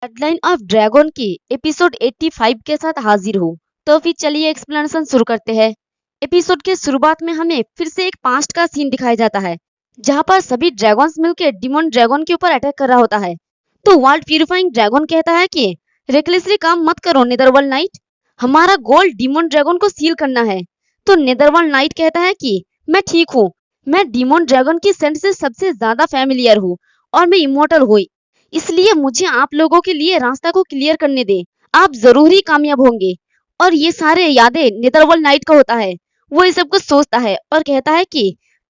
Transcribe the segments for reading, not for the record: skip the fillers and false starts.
Headline of dragon की episode 85 के साथ हाजिर हूँ। तो फिर चलिए एक्सप्लेनेशन शुरू करते हैं। एपिसोड के शुरुआत में हमें फिर से एक पास्ट का सीन दिखाया जाता है, जहाँ पर सभी ड्रैगन्स मिलकर डिमोन ड्रैगन के ऊपर अटैक कर रहा होता है। तो वर्ल्ड प्यूरिफाइंग ड्रैगन कहता है कि रेकलेसली काम मत करो नेदरवर्ल्ड नाइट, हमारा गोल डिमोन ड्रैगन को सील करना है। तो नेदरवर्ल्ड नाइट कहता है कि मैं ठीक हूँ, मैं डिमोन ड्रैगन की सेंट से सबसे ज्यादा फेमिलियर हूँ और मैं इमोर्टल हुई, इसलिए मुझे आप लोगों के लिए रास्ता को क्लियर करने दे, आप जरूर ही कामयाब होंगे। और ये सारे यादें नेदरवर्ल्ड नाइट का होता है। वो ये सब कुछ सोचता है और कहता है कि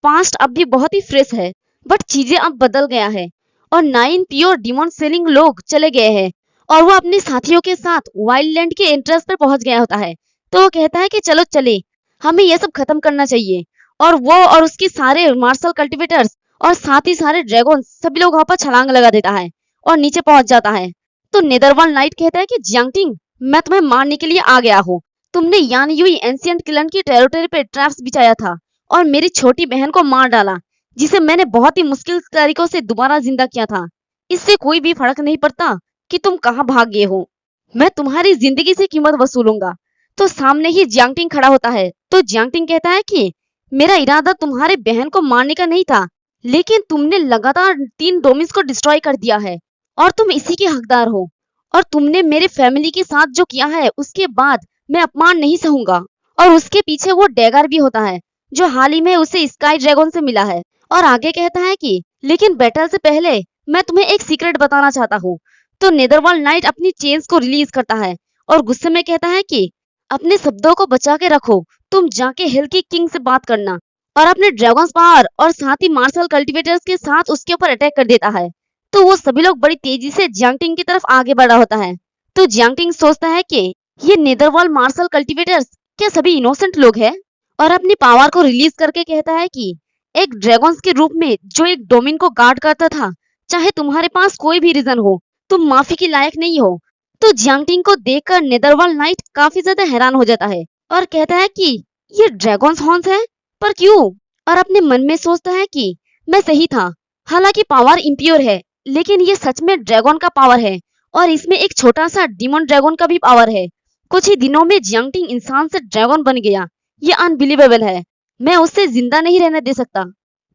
पास्ट अब भी बहुत ही फ्रेश है, बट चीजें अब बदल गया है और 9 प्योर डिमोन सेलिंग लोग चले गए हैं और वो अपने साथियों के साथ वाइल्ड लैंड के एंट्रेंस पर पहुंच गया होता है। तो वो कहता है कि चलो चले, हमें ये सब खत्म करना चाहिए। और वो और उसके सारे मार्शल कल्टिवेटर्स और साथ ही सारे ड्रैगन सभी लोग वहां पर छलांग लगा देता है और नीचे पहुंच जाता है। तो नेदरवर्ल्ड नाइट कहता है कि जियांगटिंग, मैं तुम्हें मारने के लिए आ गया हूँ। तुमने यान युई एंशिएंट क्लन की टेरिटरी पे ट्रैप्स बिछाया था और मेरी छोटी बहन को मार डाला, जिसे मैंने बहुत ही मुश्किल तरीकों से दोबारा जिंदा किया था। इससे कोई भी फर्क नहीं पड़ता कि तुम कहाँ भाग गए हो, मैं तुम्हारी जिंदगी से कीमत वसूलूंगा। तो सामने ही जियांगटिंग खड़ा होता है। तो जियांगटिंग कहता है कि मेरा इरादा तुम्हारे बहन को मारने का नहीं था, लेकिन तुमने लगातार 3 डोमिन्स को डिस्ट्रॉय कर दिया है और तुम इसी के हकदार हो। और तुमने मेरे फैमिली के साथ जो किया है उसके बाद मैं अपमान नहीं सहूंगा। और उसके पीछे वो डैगर भी होता है, जो हाल ही में उसे स्काई ड्रैगन से मिला है। और आगे कहता है कि लेकिन बैटल से पहले मैं तुम्हें एक सीक्रेट बताना चाहता हूँ। तो नेदरवर्ल्ड नाइट अपनी चेन्स को रिलीज करता है और गुस्से में कहता है कि अपने शब्दों को बचा के रखो, तुम जाके हेल की किंग से बात करना। और अपने ड्रैगन्स पावर और साथ ही मार्शल कल्टिवेटर्स के साथ उसके ऊपर अटैक कर देता है। तो वो सभी लोग बड़ी तेजी से जियांगटिंग की तरफ आगे बढ़ा होता है। तो जियांगटिंग सोचता है कि ये नेदरवर्ल्ड मार्शल कल्टिवेटर्स क्या सभी इनोसेंट लोग हैं, और अपनी पावर को रिलीज करके कहता है कि एक ड्रैगन्स के रूप में जो एक डोमिन को गार्ड करता था, चाहे तुम्हारे पास कोई भी रीजन हो, तुम माफी के लायक नहीं हो। तो जियांगटिंग को देखकर नेदरवर्ल्ड नाइट काफी ज्यादा हैरान हो जाता है और कहता है कि ये ड्रैगन्स हॉर्न्स है, पर क्यों? और अपने मन में सोचता है कि मैं सही था, हालांकि पावर इम्प्योर है, लेकिन ये सच में ड्रैगन का पावर है और इसमें एक छोटा सा डिमोन ड्रैगन का भी पावर है। कुछ ही दिनों में जियांगटिंग इंसान से ड्रैगन बन गया, ये अनबिलीवेबल है, मैं उससे जिंदा नहीं रहने दे सकता।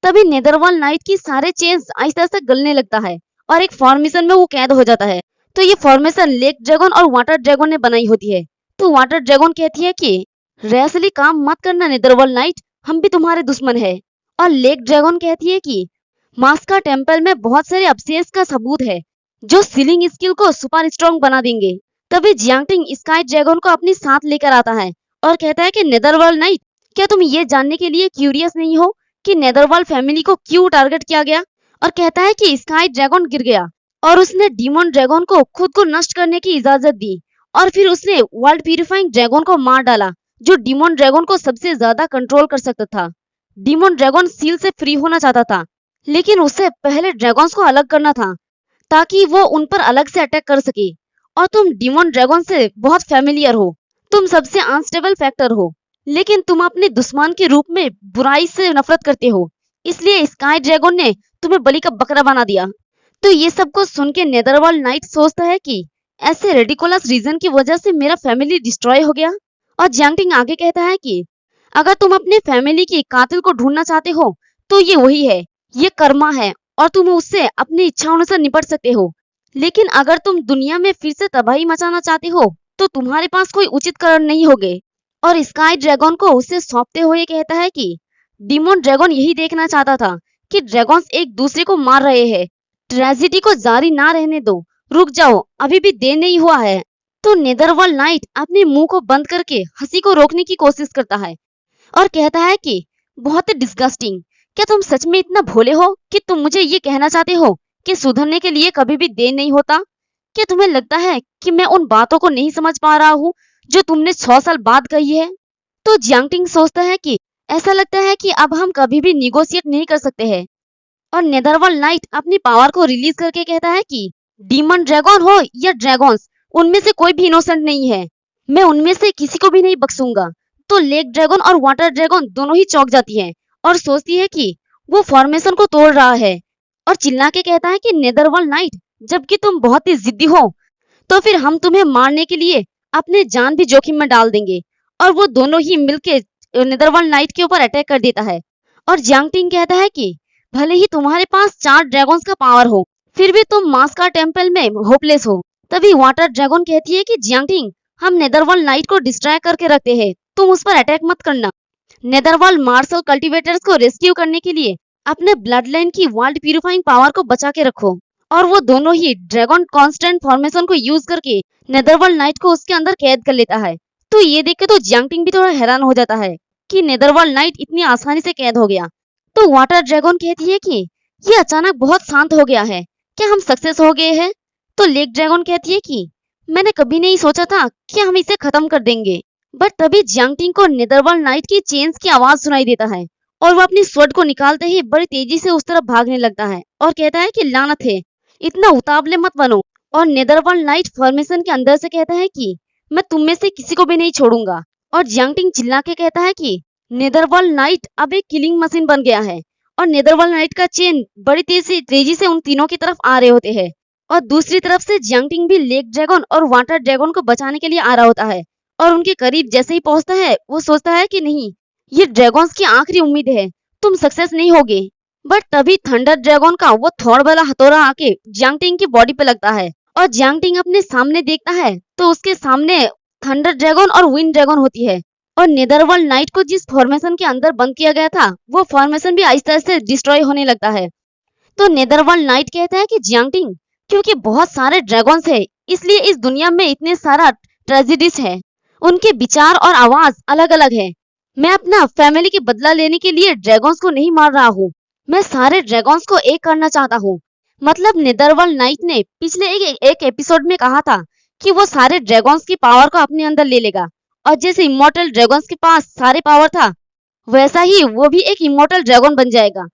तभी नेदरवर्ल्ड नाइट की सारे चेन्स आहिस्ता आहिस्ता गलने लगता है और एक फॉर्मेशन में वो कैद हो जाता है। तो ये फॉर्मेशन लेक ड्रैगन और वाटर ड्रैगन ने बनाई होती है। तो वाटर ड्रैगन कहती है कि रैसली काम मत करना नेदरवर्ल्ड नाइट, हम भी तुम्हारे दुश्मन है। और लेक ड्रैगन कहती है कि मास्का टेम्पल में बहुत सारे अवशेष का सबूत है जो सीलिंग स्किल को सुपर स्ट्रॉन्ग बना देंगे। तभी जियांगटिंग स्काई ड्रैगन को अपने साथ लेकर आता है और कहता है कि नेदरवर्ल्ड नाइट, क्या तुम ये जानने के लिए क्यूरियस नहीं हो कि नेदरवर्ल्ड फैमिली को क्यों टारगेट किया गया? और कहता है कि स्काई ड्रैगन गिर गया और उसने डीमन ड्रैगन को खुद को नष्ट करने की इजाजत दी, और फिर उसने वर्ल्ड प्यूरिफाइंग ड्रैगन को मार डाला, जो डीमन ड्रैगन को सबसे ज्यादा कंट्रोल कर सकता था। डीमन ड्रैगन सील से फ्री होना चाहता था, लेकिन उससे पहले ड्रैगन्स को अलग करना था ताकि वो उन पर अलग से अटैक कर सके। और तुम डीमन ड्रैगन से बहुत फेमिलियर हो, तुम सबसे अनस्टेबल फैक्टर हो, लेकिन तुम अपने दुश्मन के रूप में बुराई से नफरत करते हो, इसलिए स्काई ड्रैगन ने तुम्हें बलि का बकरा बना दिया। तो ये सब कुछ सुन के नेदरवर्ल्ड नाइट सोचता है कि ऐसे रेडिकुलस रीजन की वजह से मेरा फैमिली डिस्ट्रॉय हो गया। और जियांगटिंग आगे कहता है कि अगर तुम अपने फैमिली के कातिल को ढूंढना चाहते हो तो ये वही है, ये कर्मा है और तुम उससे अपनी इच्छाओं से निपट सकते हो। लेकिन अगर तुम दुनिया में फिर से तबाही मचाना चाहते हो तो तुम्हारे पास कोई उचित कारण नहीं होगे। और स्काई ड्रैगन को उसे सौंपते हुए कहता है कि डीमन ड्रैगन यही देखना चाहता था कि ड्रैगन्स एक दूसरे को मार रहे हैं, ट्रेजिडी को जारी ना रहने दो, रुक जाओ, अभी भी देर नहीं हुआ है। तो नेदरवर्ल्ड नाइट अपने मुंह को बंद करके हंसी को रोकने की कोशिश करता है और कहता है कि बहुत डिस्गस्टिंग, क्या तुम सच में इतना भोले हो कि तुम मुझे ये कहना चाहते हो कि सुधरने के लिए कभी भी देर नहीं होता? क्या तुम्हें लगता है कि मैं उन बातों को नहीं समझ पा रहा हूँ जो तुमने 100 साल बाद कही है? तो जियांगटिंग सोचता है कि ऐसा लगता है कि अब हम कभी भी निगोशिएट नहीं कर सकते हैं। और नेदरवर्ल्ड नाइट अपनी पावर को रिलीज करके कहता है कि डीमन ड्रैगन हो या ड्रैगन्स, उनमें से कोई भी इनोसेंट नहीं है, मैं उनमें से किसी को भी नहीं बख्शूंगा। तो लेक ड्रैगन और वाटर ड्रैगन दोनों ही चौंक जाती है और सोचती है कि वो फॉर्मेशन को तोड़ रहा है और चिल्ला के कहता है कि नेदरवर्ल्ड नाइट, जबकि तुम बहुत ही जिद्दी हो, तो फिर हम तुम्हें मारने के लिए अपने जान भी जोखिम में डाल देंगे। और वो दोनों ही मिलके नेदरवर्ल्ड नाइट के ऊपर अटैक कर देता है। और जियांगटिंग कहता है कि भले ही तुम्हारे पास 4 ड्रैगन्स का पावर हो, फिर भी तुम मास्का टेम्पल में होपलेस हो। तभी वाटर ड्रैगन कहती है कि जियांगटिंग, हम नेदरवर्ल्ड नाइट को डिस्ट्रॉय करके रखते हैं, तुम उस पर अटैक मत करना। नेदरवर्ल्ड मार्शल कल्टीवेटर्स को रेस्क्यू करने के लिए अपने ब्लड लाइन की वर्ल्ड प्यूरिफाइंग पावर को बचा के रखो। और वो दोनों ही ड्रैगन कांस्टेंट फॉर्मेशन को यूज करके नेदरवर्ल्ड नाइट को उसके अंदर कैद कर लेता है। तो ये देख के तो जियांगटिंग भी थोड़ा हैरान हो जाता है कि नेदरवर्ल्ड नाइट इतनी आसानी से कैद हो गया। तो वाटर ड्रैगन कहती है कि ये अचानक बहुत शांत हो गया है, क्या हम सक्सेस हो गए हैं? तो लेक ड्रैगन कहती है कि मैंने कभी नहीं सोचा था कि हम इसे खत्म कर देंगे। बट तभी जियांगटिंग को नेदरवर्ल्ड नाइट की चेन्स की आवाज सुनाई देता है और वो अपनी स्वॉर्ड को निकालते ही बड़ी तेजी से उस तरफ भागने लगता है और कहता है कि लानत है, इतना उतावले मत बनो। और नेदरवर्ल्ड नाइट फॉर्मेशन के अंदर से कहता है कि मैं तुम में से किसी को भी नहीं छोड़ूंगा। और जियांगटिंग चिल्ला के कहता है कि नेदरवर्ल्ड नाइट अब एक किलिंग मशीन बन गया है। और नेदरवर्ल्ड नाइट का चेन बड़ी तेजी से उन तीनों की तरफ आ रहे होते हैं। और दूसरी तरफ से जियांगटिंग भी लेक ड्रैगन और वाटर ड्रैगन को बचाने के लिए आ रहा होता है। और उनके करीब जैसे ही पहुंचता है, वो सोचता है कि नहीं, ये ड्रैगन्स की आखिरी उम्मीद है, तुम सक्सेस नहीं होगे। बट तभी थंडर ड्रैगन का वो थॉर वाला हथौड़ा आके जियांगटिंग की बॉडी पे लगता है और जियांगटिंग अपने सामने देखता है तो उसके सामने थंडर ड्रैगन और विंड ड्रैगन होती है। और नेदरवर्ल्ड नाइट को जिस फॉर्मेशन के अंदर बंद किया गया था, वो फॉर्मेशन भी आहिस्ता आहिस्ता डिस्ट्रॉय होने लगता है। तो नेदरवर्ल्ड नाइट कहता है कि जियांगटिंग, क्योंकि बहुत सारे ड्रैगन्स है, इसलिए इस दुनिया में इतने सारा ट्रेजेडीज है, उनके विचार और आवाज अलग अलग है। मैं अपना फैमिली की बदला लेने के लिए ड्रैगन्स को नहीं मार रहा हूँ, मैं सारे ड्रैगन्स को एक करना चाहता हूँ। मतलब नेदरवर्ल्ड नाइट ने पिछले एक एपिसोड में कहा था कि वो सारे ड्रैगन्स की पावर को अपने अंदर ले लेगा। और जैसे इमोर्टल ड्रैगन्स के पास सारे पावर था, वैसा ही वो भी एक इमोर्टल ड्रैगन बन जाएगा।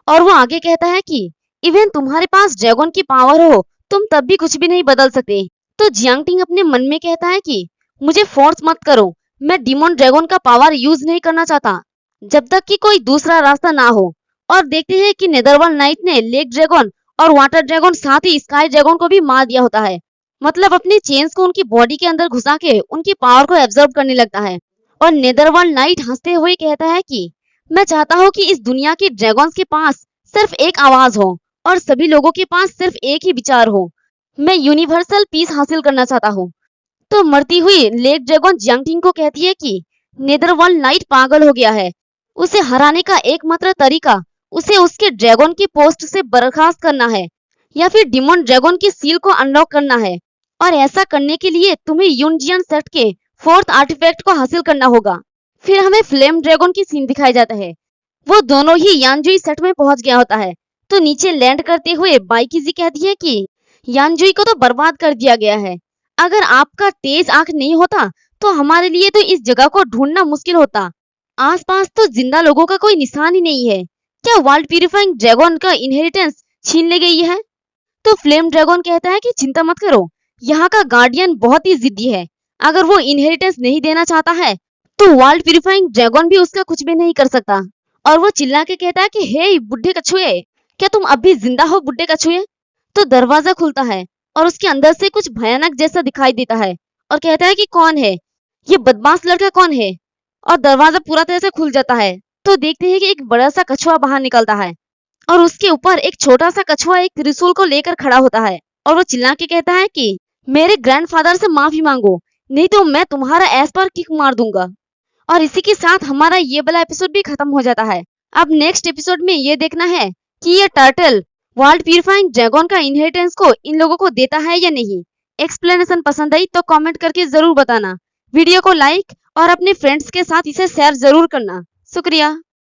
और वो आगे कहता है कि इवन तुम्हारे पास ड्रैगन की पावर हो, तुम तब भी कुछ भी नहीं बदल सकते। तो जियांगटिंग अपने मन में कहता है कि मुझे फोर्स मत करो, मैं डिमोन ड्रैगन का पावर यूज नहीं करना चाहता जब तक कि कोई दूसरा रास्ता ना हो। और देखते हैं कि नेदरवर्ल्ड नाइट ने लेक ड्रैगन और वाटर ड्रैगन साथ ही स्काई ड्रैगन को भी मार दिया होता है। मतलब अपनी चेन्स को उनकी बॉडी के अंदर घुसा के उनकी पावर को एब्जॉर्ब करने लगता है। और नेदरवर्ल्ड नाइट हंसते हुए कहता है कि मैं चाहता हूँ कि इस दुनिया के ड्रैगन्स के पास सिर्फ एक आवाज हो और सभी लोगों के पास सिर्फ एक ही विचार हो। मैं यूनिवर्सल पीस हासिल करना चाहता हूँ। तो मरती हुई लेक ड्रैगन जियांगटिंग को कहती है कि नेदरवर्ल्ड नाइट पागल हो गया है, उसे हराने का एकमात्र तरीका उसे उसके ड्रैगन की पोस्ट से बर्खास्त करना है या फिर डिमोन ड्रैगन की सील को अनलॉक करना है। और ऐसा करने के लिए तुम्हें यूनजियन सेट के 4th आर्टिफैक्ट को हासिल करना होगा। फिर हमें फ्लेम ड्रैगन की सीन दिखाई जाता है। वो दोनों ही यानजुई सेट में पहुंच गया होता है। तो नीचे लैंड करते हुए बाइकीजी कहती है कि यानजुई को तो बर्बाद कर दिया गया है, अगर आपका तेज आंख नहीं होता तो हमारे लिए तो इस जगह को ढूंढना मुश्किल होता। आसपास तो जिंदा लोगों का कोई निशान ही नहीं है, क्या वर्ल्ड प्यूरिफाइंग ड्रैगन का इनहेरिटेंस छीन ले गई है? तो फ्लेम ड्रैगन कहता है कि चिंता मत करो, यहाँ का गार्डियन बहुत ही जिद्दी है, अगर वो इनहेरिटेंस नहीं देना चाहता है तो वर्ल्ड प्यूरिफाइंग ड्रैगन भी उसका कुछ भी नहीं कर सकता। और वो चिल्ला के कहता है कि हे बुढ़े कछुए, क्या तुम अब भी जिंदा हो बुढ़े कछुए? तो दरवाजा खुलता है और उसके अंदर से कुछ भयानक जैसा दिखाई देता है और कहता है कि कौन है ये बदमाश लड़का, कौन है? और दरवाजा पूरा तरह से खुल जाता है। तो देखते हैं कि एक बड़ा सा कछुआ बाहर निकलता है और उसके ऊपर एक छोटा सा कछुआ एक त्रिशूल को लेकर खड़ा होता है और वो चिल्ला के कहता है कि मेरे ग्रैंडफादर से माफी मांगो, नहीं तो मैं तुम्हारा एस पर किक मार दूंगा। और इसी के साथ हमारा ये वाला एपिसोड भी खत्म हो जाता है। अब नेक्स्ट एपिसोड में ये देखना है कि ये टर्टल वर्ल्ड प्यूरिफाइंग ड्रैगन का इनहेरिटेंस को इन लोगों को देता है या नहीं। एक्सप्लेनेशन पसंद आई तो कमेंट करके जरूर बताना। वीडियो को लाइक और अपने फ्रेंड्स के साथ इसे शेयर जरूर करना। शुक्रिया।